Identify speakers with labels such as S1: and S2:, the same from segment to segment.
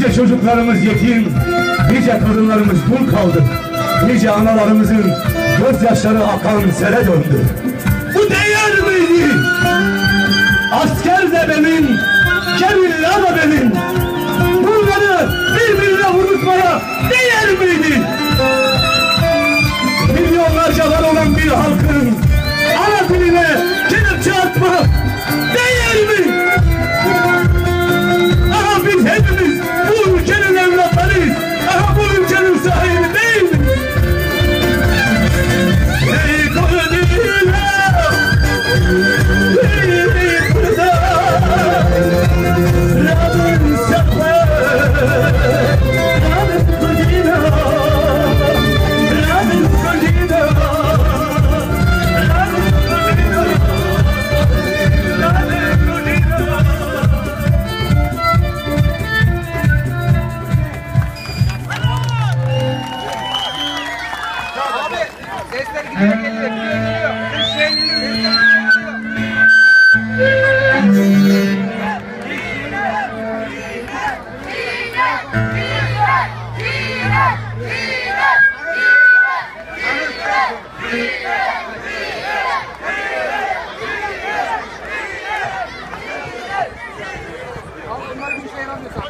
S1: Nice çocuklarımız yetim, nice kadınlarımız dul kaldık. Nice analarımızın gözyaşları akan sele döndü. Bu değer miydi? Asker de benim, Cemilla da benim. Bunları birbirine vurutmaya değer miydi? Milyonlarca var olan bir halkın ana diline kelepçe atmak değer mi? Aha biz hepimiz bu ülkenin evlatlarıyız. Aha bu ülkenin sahibi değil mi? Ey Kudüs'e, ey Kudüs'e, Rabbim sakla, Rabbim Kudüs'e, Rabbim Kudüs'e, Rabbim
S2: Sesler gidiyor, geliyor. Sesler geliyor. Bunlar bir işe yaramıyorsa.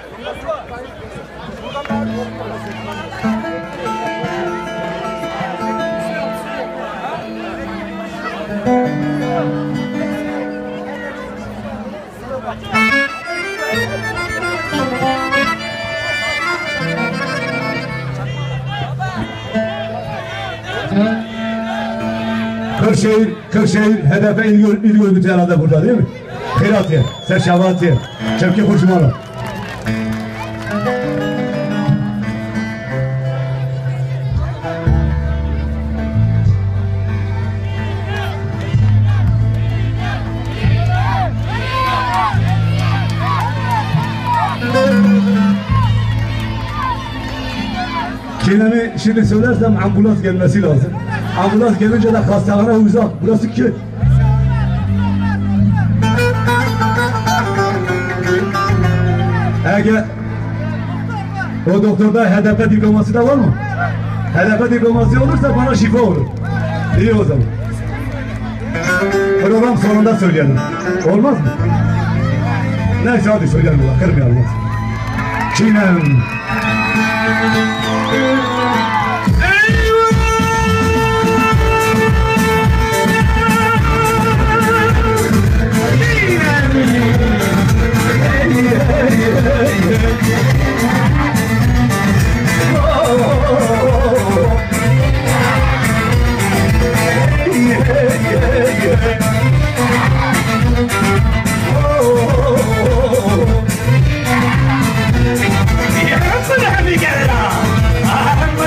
S1: Kırşehir HDP il örgütü herhalde burada değil mi? Kıratiye, Serşavatiye, Çevki Kurşumalı. Çiğnemi şimdi söylersem ambulans gelmesi lazım. Ambulans gelince de hastahane uzak. Burası köy. Eğer o doktorda HDP diploması da var mı? HDP diploması olursa bana şifa olur. İyi o zaman. Program sonunda söyleyelim. Olmaz mı? Neyse hadi söyleyelim. Kırmayalım. Çiğnem.
S3: Yeah,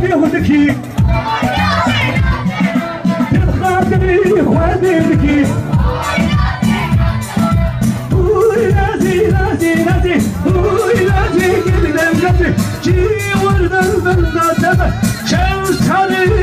S1: بيهدكي تبخاطري وادلكي لازي لازي لازي لازي قدام قبلي جي ورد البلدة تبع شمس حالي